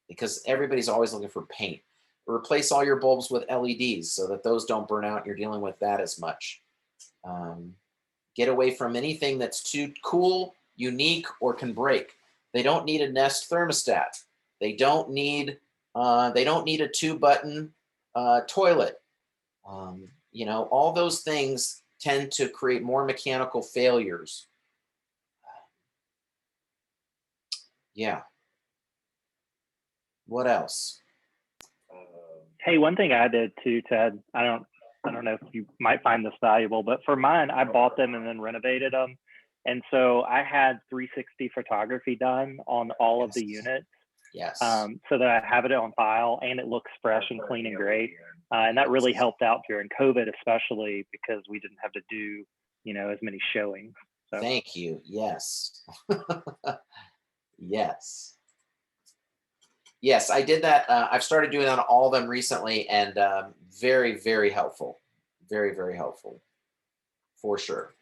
Because everybody's always looking for paint. Replace all your bulbs with LEDs so that those don't burn out. You're dealing with that as much. Get away from anything that's too cool, unique, or can break. They don't need a Nest thermostat. They don't need a 2-button toilet. All those things tend to create more mechanical failures. Yeah. What else? Hey, one thing I did too, Ted, I don't know if you might find this valuable, but for mine, I bought them and then renovated them. And so I had 360 photography done on all of the units. Yes. So that I have it on file and it looks fresh and clean and great. And that really helped out during COVID, especially because we didn't have to do as many showings. So Thank you. Yes. Yes. Yes, I did that. I've started doing that on all of them recently, and very, very helpful. Very, very helpful, for sure.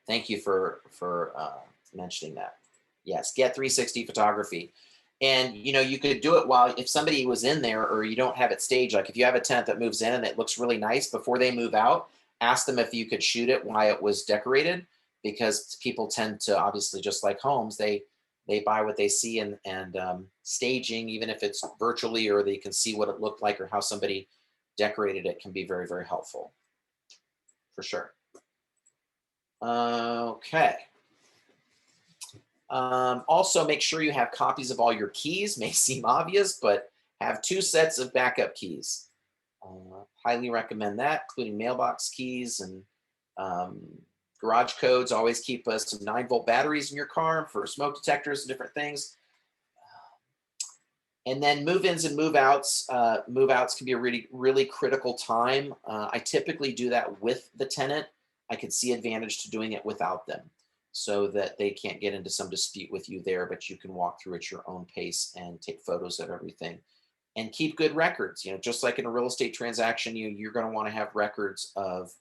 Thank you for mentioning that. Yes, get 360 photography. And you could do it while, if somebody was in there, or you don't have it staged, like if you have a tenant that moves in and it looks really nice, before they move out, ask them if you could shoot it while it was decorated, because people tend to, obviously, just like homes, they buy what they see, and staging, even if it's virtually, or they can see what it looked like or how somebody decorated it, can be very, very helpful, for sure. Okay. Also, make sure you have copies of all your keys. May seem obvious, but have 2 sets of backup keys. Highly recommend that, including mailbox keys and garage codes. Always keep some 9-volt batteries in your car for smoke detectors and different things. And then move-ins and move-outs. Move-outs can be a really, really critical time. I typically do that with the tenant. I could see advantage to doing it without them, so that they can't get into some dispute with you there, but you can walk through at your own pace and take photos of everything. And keep good records. Just like in a real estate transaction, you're going to want to have records of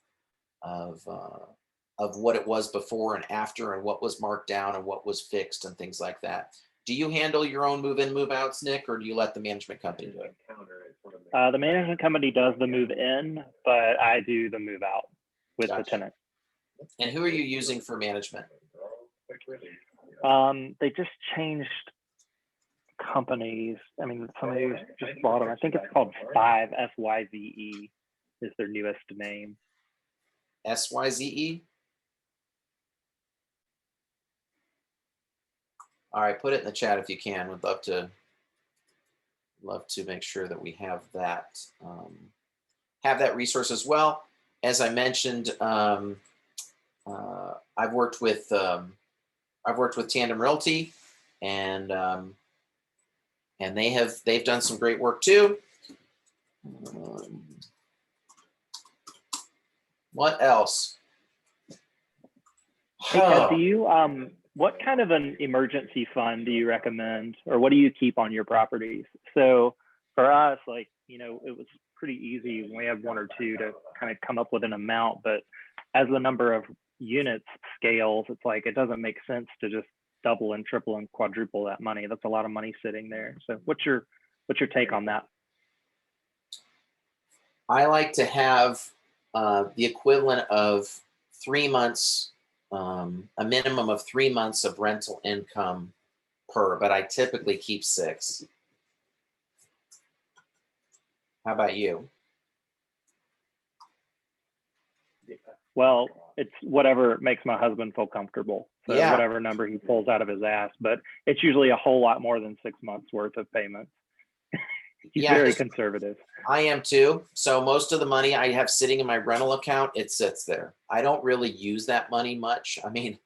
what it was before and after, and what was marked down and what was fixed and things like that. Do you handle your own move-in, move-outs, Nick, or do you let the management company do it? the management company does the move in, but I do the move out with Gotcha. the tenant. And who are you using for management? They just changed companies. I mean, somebody just bought them. I think it's called Syve, SYVE is their newest name. SYZE? All right, put it in the chat if you can. Would love to make sure that we have that resource as well. As I mentioned, I've worked with Tandem Realty, and they've done some great work too. What else? Hey, Ted, do you what kind of an emergency fund do you recommend, or what do you keep on your properties? So for us, it was pretty easy when we have 1 or 2 to kind of come up with an amount, but as the number of units scales, it's like it doesn't make sense to just double and triple and quadruple that money. That's a lot of money sitting there. So what's your take on that? I like to have the equivalent of 3 months, a minimum of 3 months of rental income per, but I typically keep 6. How about you? Well, it's whatever makes my husband feel comfortable. So Yeah. Whatever number he pulls out of his ass, but it's usually a whole lot more than 6 months worth of payments. He's very conservative. I am too. So most of the money I have sitting in my rental account, it sits there. I don't really use that money much. I mean,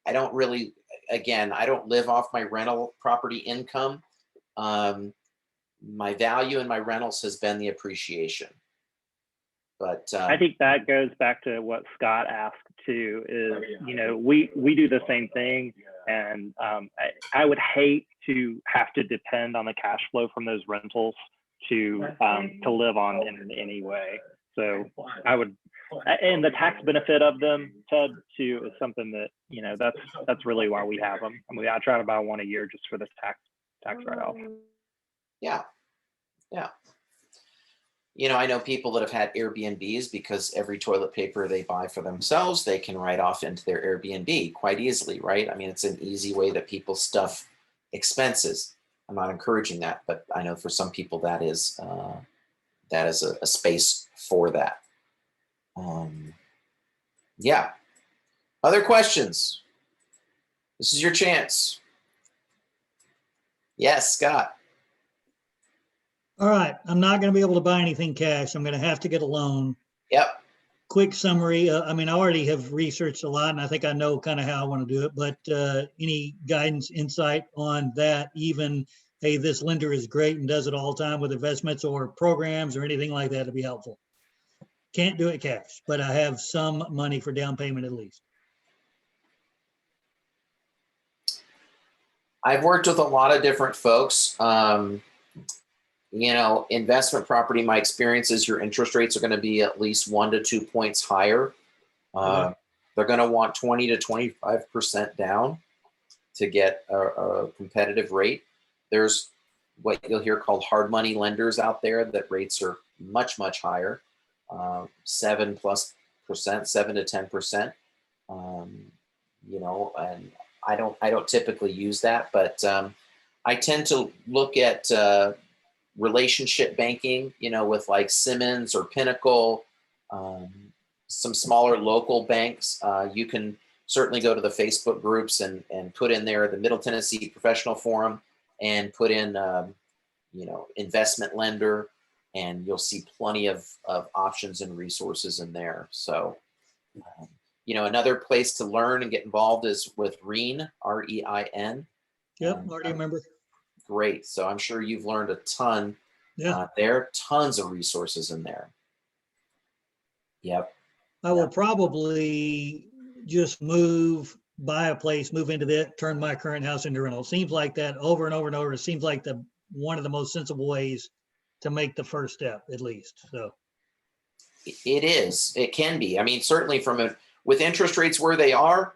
I don't live off my rental property income. My value in my rentals has been the appreciation. But I think that goes back to what Scott asked too, is, we do the same thing. And I would hate to have to depend on the cash flow from those rentals to live on in any way. So and the tax benefit of them, Ted, too, is something that, that's really why we have them. I mean, I try to buy 1 a year just for the tax write-off. Yeah. I know people that have had Airbnbs, because every toilet paper they buy for themselves, they can write off into their Airbnb quite easily, right? I mean, it's an easy way that people stuff expenses. I'm not encouraging that, but I know for some people that is a space for that. Yeah. Other questions? This is your chance. Yes, Scott. All right, I'm not going to be able to buy anything cash. I'm going to have to get a loan. Yep. Quick summary. I mean, I already have researched a lot, and I think I know kind of how I want to do it, but any guidance, insight on that, even, hey, this lender is great and does it all the time with investments or programs or anything like that, would be helpful. Can't do it cash, but I have some money for down payment at least. I've worked with a lot of different folks. You know, investment property, my experience is your interest rates are going to be at least 1 to 2 points higher. They're going to want 20 to 25% down to get a competitive rate. There's what you'll hear called hard money lenders out there that rates are much, much higher, 7+ percent, 7 to 10%. You know, and I don't typically use that, but I tend to look at relationship banking, you know, with like Simmons or Pinnacle, some smaller local banks. You can certainly go to the Facebook groups and put in there the Middle Tennessee Professional Forum and put in, you know, investment lender, and you'll see plenty of options and resources in there. So, you know, another place to learn and get involved is with REIN, REIN. Yep, already remember. Great. So I'm sure you've learned a ton. Yeah. There are tons of resources in there. Yep. I will probably just buy a place, move into that, turn my current house into rental. Seems like that over and over and over. It seems like one of the most sensible ways to make the first step, at least. So it is. It can be. I mean, certainly with interest rates where they are,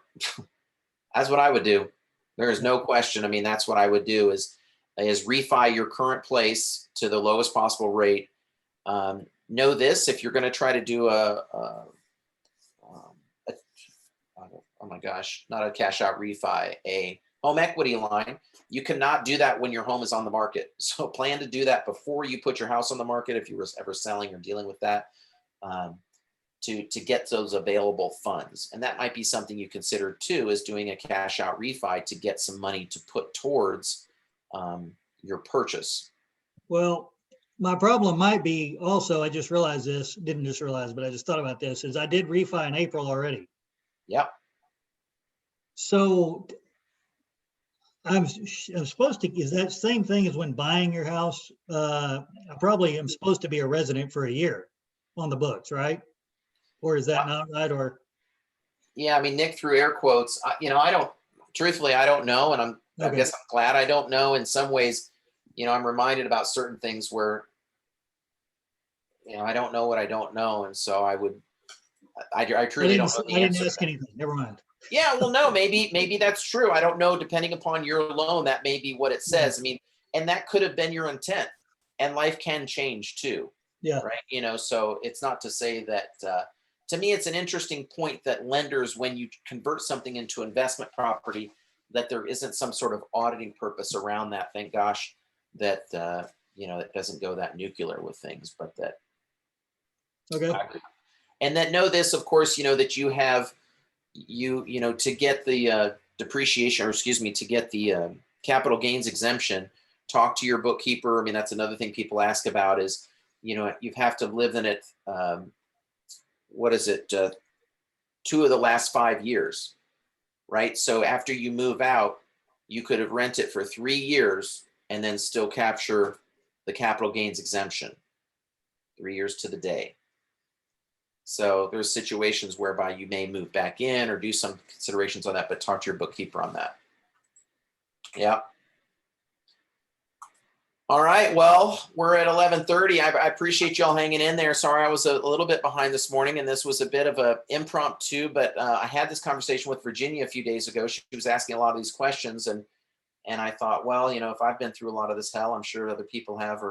that's what I would do. There is no question. I mean, that's what I would do is refi your current place to the lowest possible rate. Know this, if you're going to try to do oh my gosh, not a cash out refi, a home equity line, you cannot do that when your home is on the market. So plan to do that before you put your house on the market if you were ever selling or dealing with that, to get those available funds. And that might be something you consider too, is doing a cash out refi to get some money to put towards your purchase. Well, my problem might be also, I just realized this, didn't just realize, but I just thought about this, is I did refi in April already. Yep. So I'm supposed to, is that same thing as when buying your house? I probably am supposed to be a resident for a year on the books, right? Or is that not right? Or yeah, I mean, Nick threw air quotes. You know, I don't know, and I guess I'm glad I don't know. In some ways, you know, I'm reminded about certain things where, you know, I don't know what I don't know, and so I truly don't know the I answer. didn't ask anything. Never mind. Yeah, well, no, maybe that's true. I don't know. Depending upon your loan, that may be what it says. I mean, and that could have been your intent, and life can change too. Yeah. Right. You know, so it's not to say that. To me, it's an interesting point that lenders, when you convert something into investment property, that there isn't some sort of auditing purpose around that. Thank gosh that you know, it doesn't go that nuclear with things, but that. Okay. And that know this, of course, you know, that you have. You know, to get the depreciation, or excuse me, to get the capital gains exemption, talk to your bookkeeper. I mean, that's another thing people ask about is, you know, you have to live in it. What is it? 2 of the last 5 years, right? So after you move out, you could have rented for 3 years and then still capture the capital gains exemption, 3 years to the day. So there's situations whereby you may move back in or do some considerations on that, but talk to your bookkeeper on that. Yeah. All right. Well, we're at 11:30. I appreciate y'all hanging in there. Sorry, I was a little bit behind this morning, and this was a bit of an impromptu, but I had this conversation with Virginia a few days ago. She was asking a lot of these questions, and I thought, well, you know, if I've been through a lot of this hell, I'm sure other people have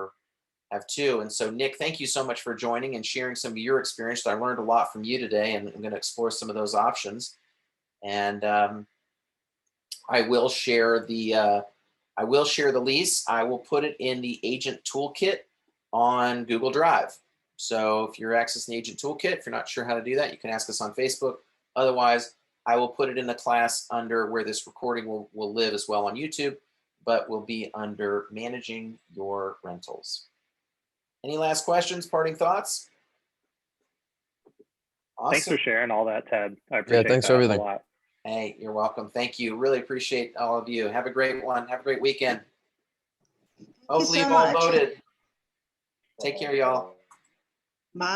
too. And so, Nick, thank you so much for joining and sharing some of your experience. I learned a lot from you today, and I'm going to explore some of those options. And I will share the lease. I will put it in the agent toolkit on Google Drive. So if you're accessing the agent toolkit, if you're not sure how to do that, you can ask us on Facebook. Otherwise, I will put it in the class under where this recording will live as well on YouTube, but will be under managing your rentals. Any last questions, parting thoughts? Awesome. Thanks for sharing all that, Ted. I appreciate thanks that for everything. a lot. Hey, you're welcome. Thank you. Really appreciate all of you. Have a great one. Have a great weekend. Hopefully so you've all much. voted. Take care, y'all.